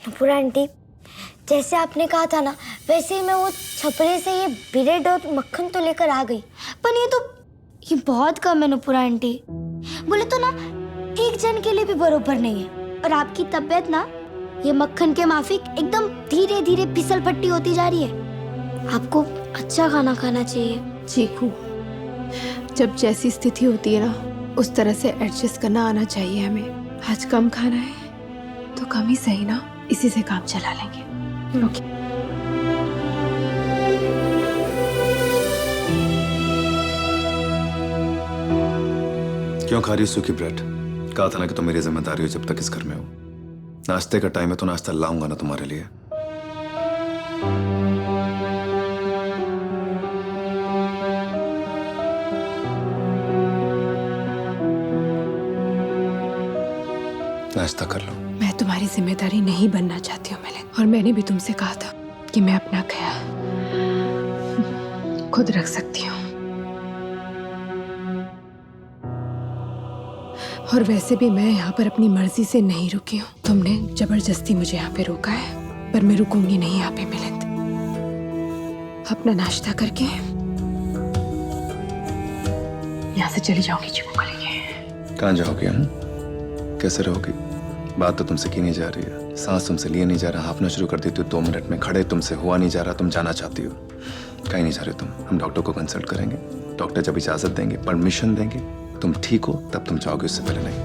पूरा आंटी, जैसे आपने कहा था ना, वैसे ही मैं वो छपरे से ये ब्रेड और मक्खन तो लेकर आ गई। पर ये बहुत कम है नुपुर आंटी। बोले तो ना, एक जन के लिए भी बरोबर नहीं है। और आपकी तबीयत ना ये मक्खन के माफिक एकदम धीरे धीरे फिसल पट्टी होती जा रही है। आपको अच्छा खाना खाना चाहिए। चीकू, जब जैसी स्थिति होती है ना, उस तरह से एडजस्ट करना आना चाहिए हमें। आज कम खाना है तो कम ही सही ना, इसी से काम चला लेंगे। ओके। क्यों खा रही हो सूखी ब्रेड? कहा था ना कि तुम मेरी जिम्मेदारी हो जब तक इस घर में हो। नाश्ते का टाइम है तो नाश्ता लाऊंगा ना तुम्हारे लिए। नाश्ता कर लो। मैं तुम्हारी जिम्मेदारी नहीं बनना चाहती हूँ मिलिंद, और मैंने भी तुमसे कहा था कि मैं अपना ख्याल खुद रख सकती हूँ। और वैसे भी मैं यहाँ पर अपनी मर्जी से नहीं रुकी हूँ। तुमने जबरदस्ती मुझे यहाँ पे रोका है, पर मैं रुकूंगी नहीं यहाँ पे मिलिंद। अपना नाश्ता करके यहाँ से चली जाऊंगी चीकू को लेके। कहाँ जाओगे हम? कैसे रहोगी? बात तो तुमसे की नहीं जा रही है, सांस तुमसे लिए नहीं जा रहा, हाँफना शुरू कर देती हो 2 मिनट में, खड़े तुमसे हुआ नहीं जा रहा, तुम जाना चाहती हो। कहीं नहीं जा रहे तुम। हम डॉक्टर को कंसल्ट करेंगे, डॉक्टर जब इजाजत देंगे, परमिशन देंगे, तुम ठीक हो तब तुम जाओगे, उससे पहले नहीं।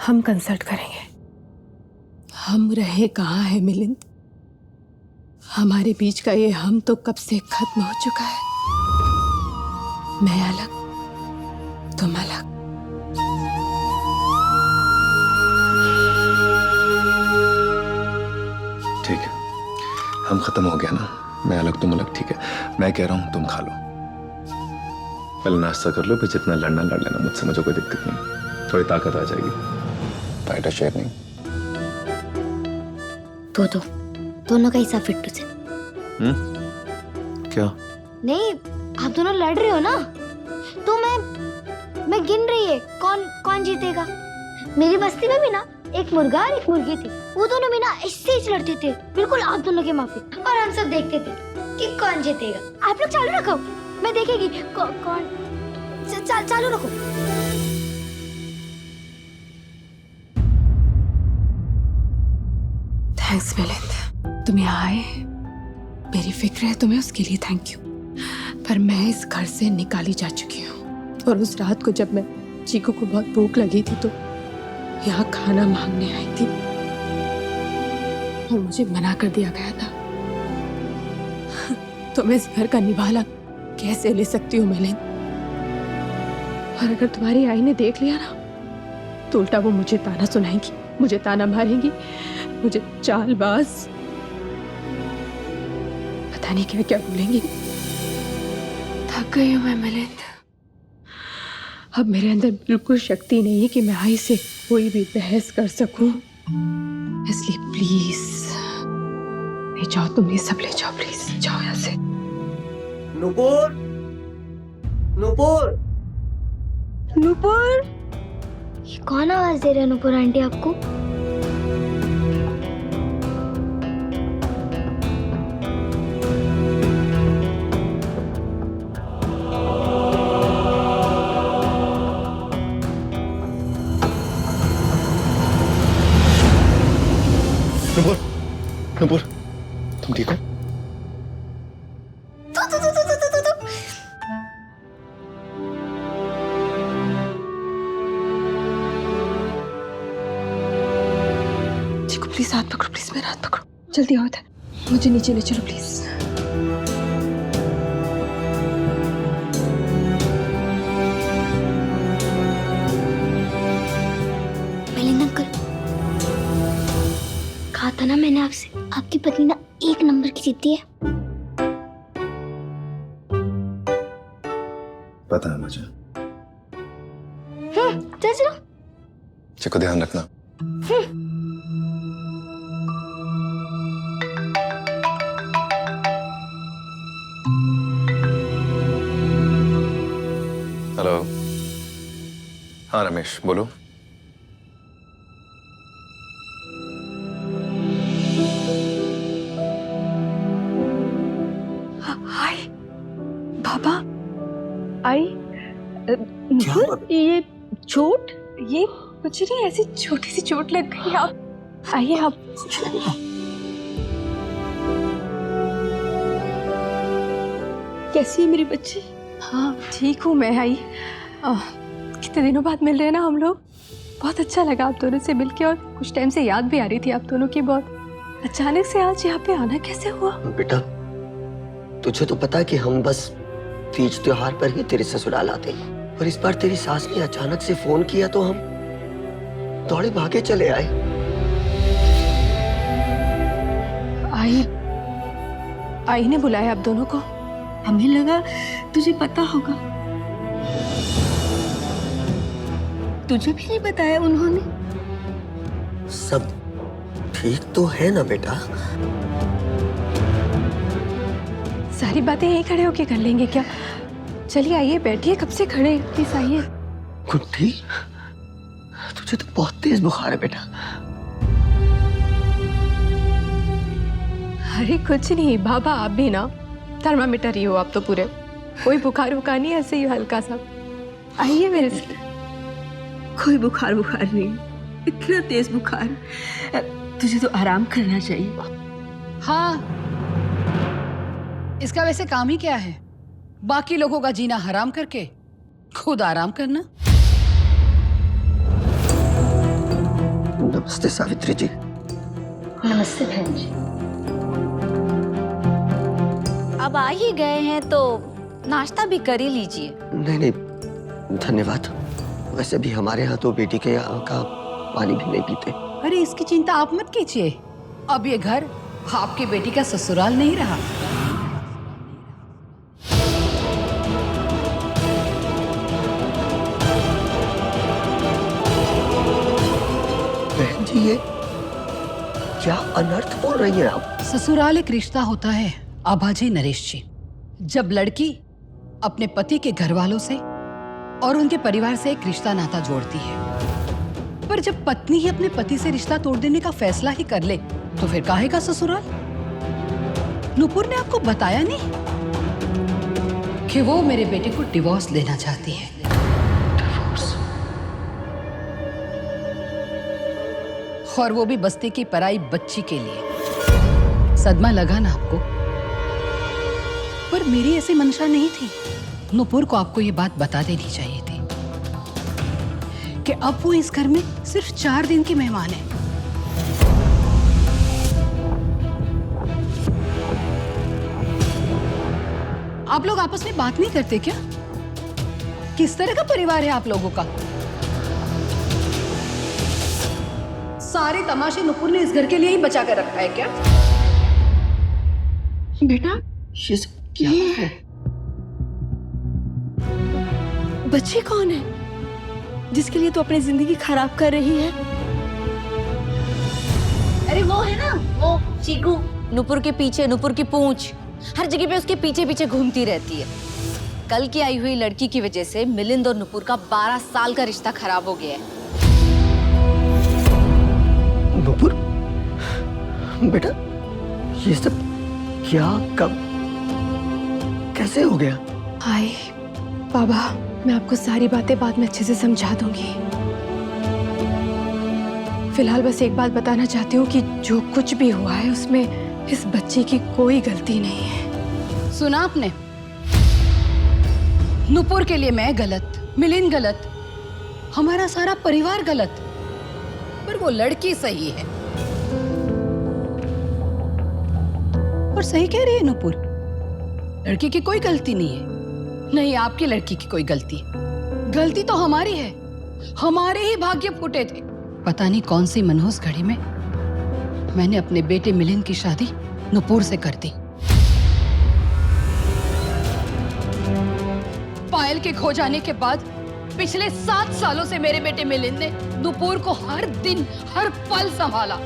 हम कंसल्ट करेंगे। हम रहे कहाँ है मिलिंद? हमारे बीच का ये हम तो कब से खत्म हो चुका है। मैं अलग, तुम अलग। ठीक है, हम खत्म हो गया ना। मैं अलग तुम अलग, ठीक है। मैं कह रहा हूं तुम खा लो, पहले नाश्ता कर लो, फिर जितना लड़ना लड़ लेना मुझसे, मुझे कोई दिक्कत नहीं। थोड़ी ताकत आ जाएगी। फाइटर शेयर नहीं। तो दोनों का हिस्सा फिट से। क्या? नहीं, आप दोनों लड़ रहे हो ना, तो मैं गिन रही है कौन जीतेगा। मेरी बस्ती में भी ना एक मुर्गा और एक मुर्गी थी, वो दोनों भी ना ऐसे ही लड़ते थे, बिल्कुल आप दोनों के माफिक। और हम सब देखते थे कि कौन जीतेगा। आप लोग चालू रखो, मैं देखेगी कौन। चालू रखो। थैंक्स मिलिंद, तुम यहाँ आए, मेरी फिक्र है तुम्हें, उसके लिए थैंक यू। पर मैं इस घर से निकाली जा चुकी हूँ, और उस रात को जब मैं चीकू को बहुत भूख लगी थी तो यहाँ खाना मांगने आई थी, और मुझे मना कर दिया गया था। तो मैं इस घर का निवाला कैसे ले सकती हूँ मिलिंद? और अगर तुम्हारी आई ने देख लिया ना, तो उल्टा वो मुझे ताना सुनाएंगी, मुझे ताना मारेंगी, मुझे चालबाज, पता नहीं क्या क्या बोलेंगी। थक गई हूँ मैं मिलिंद। अब मेरे अंदर बिल्कुल शक्ति नहीं है कि मैं आई से कोई भी बहस कर सकूं। इसलिए प्लीज ले जाओ, तुम ये सब ले जाओ, प्लीज जाओ यहाँ से। नुपुर, नुपुर, नुपुर, ये कौन आवाज दे रहे हैं नुपुर आंटी आपको? नुपुर, नुपुर, तुम ठीक हो? तो। चीकू प्लीज हाथ पकड़ो, प्लीज मेरा हाथ पकड़ो, जल्दी आओ इधर, मुझे नीचे ले चलो प्लीज। मिलिंद अंकल, कहा था ना मैंने आपसे, आपकी पत्नी ना 1 नंबर की जीती है। पता है मुझे। चलो। चिको ध्यान रखना। रमेश, बोलो। हाय बाबा। आई नुपुर, ये चोट, ये कुछ नहीं, ऐसी छोटी सी चोट लग गई। आप आइए। आप कैसी है मेरी बच्ची? हाँ ठीक हूँ मैं। आई कितने दिनों बाद मिल रहे हैं ना हम लोग। बहुत अच्छा लगा आप दोनों से मिलके, और कुछ टाइम से याद भी आ रही थी आप दोनों की बहुत। अचानक से आज यहाँ पे आना कैसे हुआ? बेटा, तुझे तो पता है कि हम बस तीज त्योहार पर ही तेरे ससुराल आते हैं, और इस बार तेरी सास ने अचानक से फोन किया तो हम दौड़े भागे चले आए। आई ने बुलाया आप दोनों को? हमें लगा तुझे पता होगा। तुझे भी नहीं बताया उन्होंने? सब ठीक तो है ना बेटा? सारी बातें यहीं खड़े होके कर लेंगे क्या? चलिए आइए, बैठिए, कब से खड़े हैं, प्लीज आइए। गुड्डी, तुझे तो बहुत तेज बुखार है बेटा। अरे कुछ नहीं बाबा, आप भी ना थर्मामीटर ही हो आप तो पूरे। कोई बुखार नहीं, ऐसे ही हल्का सा। आइए मेरे साथ। कोई बुखार नहीं, इतना तेज बुखार। तुझे तो आराम करना चाहिए। हाँ, इसका वैसे काम ही क्या है? बाकी लोगों का जीना हराम करके खुद आराम करना। नमस्ते सावित्री जी। नमस्ते बहन जी। अब आ ही गए हैं तो नाश्ता भी कर ही लीजिए। नहीं, धन्यवाद। वैसे भी हमारे यहाँ तो बेटी के यहाँ का पानी भी नहीं पीते। अरे इसकी चिंता आप मत कीजिए, अब ये घर आपकी बेटी का ससुराल नहीं रहा। बहन जी, ये क्या अनर्थ बोल रही हैं आप? ससुराल एक रिश्ता होता है आभाजी नरेश जी। जब लड़की अपने पति के घर वालों से और उनके परिवार से एक रिश्ता नाता जोड़ती है, पर जब पत्नी ही अपने पति से रिश्ता तोड़ देने का फैसला ही कर ले तो फिर काहे का ससुराल? नुपुर ने आपको बताया नहीं कि वो मेरे बेटे को डिवोर्स लेना चाहती है? और वो भी बस्ती की पराई बच्ची के लिए। सदमा लगा ना आपको? पर मेरी ऐसी मंशा नहीं थी। नुपुर को आपको ये बात बता देनी चाहिए थी कि अब वो इस घर में सिर्फ 4 दिन की मेहमान है। आप लोग आपस में बात नहीं करते क्या? किस तरह का परिवार है आप लोगों का? सारे तमाशे नुपुर ने इस घर के लिए ही बचा कर रखा है क्या? बेटा, ये सब क्या है? बच्ची कौन है जिसके लिए तू अपनी जिंदगी खराब कर रही है? अरे वो है ना, वो चीकू, नुपुर के पीछे, नुपुर की पूंछ हर जगह पे उसके पीछे पीछे घूमती रहती है। कल की आई हुई लड़की की वजह से मिलिंद और नुपुर का 12 साल का रिश्ता खराब हो गया है। नुपुर, बेटा, ये सब क्या, कब, कैसे हो गया? हाय बाबा, मैं आपको सारी बातें बाद में अच्छे से समझा दूंगी। फिलहाल बस एक बात बताना चाहती हूँ कि जो कुछ भी हुआ है उसमें इस बच्ची की कोई गलती नहीं है। सुना आपने? नुपुर के लिए मैं गलत, मिलिंद गलत, हमारा सारा परिवार गलत, पर वो लड़की सही है। और सही कह रही है नुपुर, लड़की की कोई गलती नहीं है। नहीं, आपकी लड़की की कोई गलती तो हमारी है। हमारे ही भाग्य फूटे थे। पता नहीं कौन सी मनहूस घड़ी में मैंने अपने बेटे मिलिंद की शादी नुपुर से कर दी। पायल के खो जाने के बाद पिछले 7 सालों से मेरे बेटे मिलिंद ने नुपुर को हर दिन हर पल संभाला,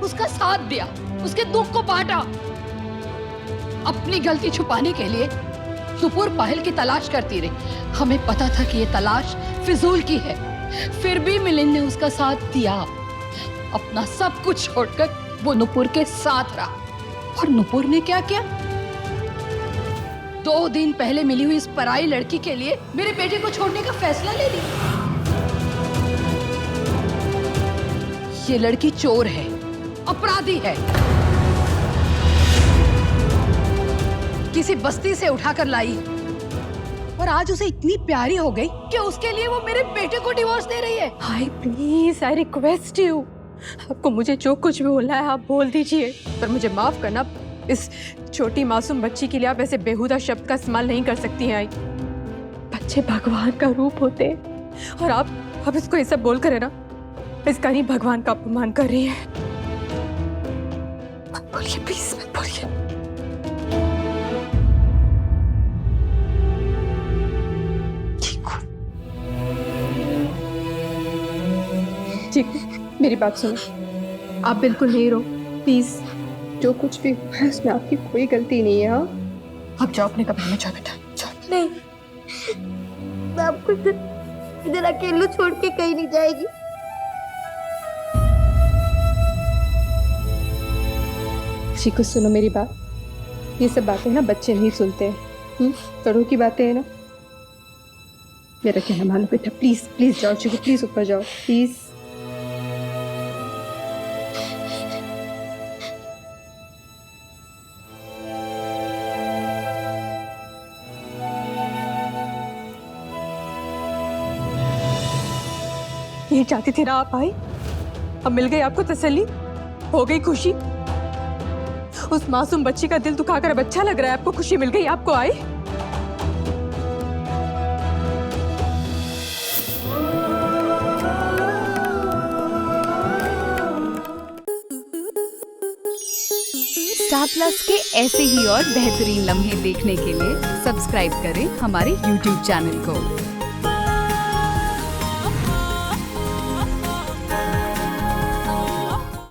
उसका साथ दिया, उसके दुख को बांटा। अपनी गलती छुपाने के लिए नुपुर पायल की तलाश करती रही। हमें पता था कि ये तलाश फिजूल की है, फिर भी मिलिंद ने उसका साथ दिया। अपना सब कुछ छोड़कर वो नुपुर के साथ रहा। और नुपुर ने क्या किया? 2 दिन पहले मिली हुई इस पराई लड़की के लिए मेरे बेटे को छोड़ने का फैसला ले लिया। ये लड़की चोर है, अपराधी है, किसी बस्ती से उठाकर लाई और आज उसे इतनी प्यारी हो गई कि उसके लिए वो मेरे बेटे को डिवोर्स दे रही है। हाय प्लीज, आई रिक्वेस्ट यू, आपको मुझे जो कुछ भी बोलना है आप बोल दीजिए, पर मुझे माफ करना, इस छोटी मासूम बच्ची के लिए आप ऐसे बेहुदा शब्द का इस्तेमाल नहीं कर सकती हैं। आई, बच्चे भगवान का रूप होते हैं और आप इसको ये सब बोल कर है ना, इसका नहीं भगवान का अपमान कर रही है। मत बोलिए प्लीज, मत बोलिए। ठीक, मेरी बात सुनो, आप बिल्कुल नहीं रो प्लीज। जो कुछ भी हुआ है उसमें आपकी कोई गलती नहीं है। हाँ, आप जाओ अपने कमरे में, जाओ बेटा, जाओ। नहीं, मैं आपको इधर अकेले छोड़ के कहीं नहीं जाएगी। चीकू सुनो मेरी बात, ये सब बातें ना बच्चे नहीं सुनते हैं, बड़ों की बातें हैं ना। मेरा कहना मानो बेटा, प्लीज प्लीज जाओ चीकू, प्लीज ऊपर जाओ प्लीज। ये चाहती थी ना आप आई, अब मिल गई आपको तसल्ली, हो गई खुशी। उस मासूम बच्ची का दिल दुखाकर अब अच्छा लग रहा है आपको, खुशी मिल गई आपको आई। स्टार प्लस के ऐसे ही और बेहतरीन लम्हे देखने के लिए सब्सक्राइब करें हमारे YouTube चैनल को।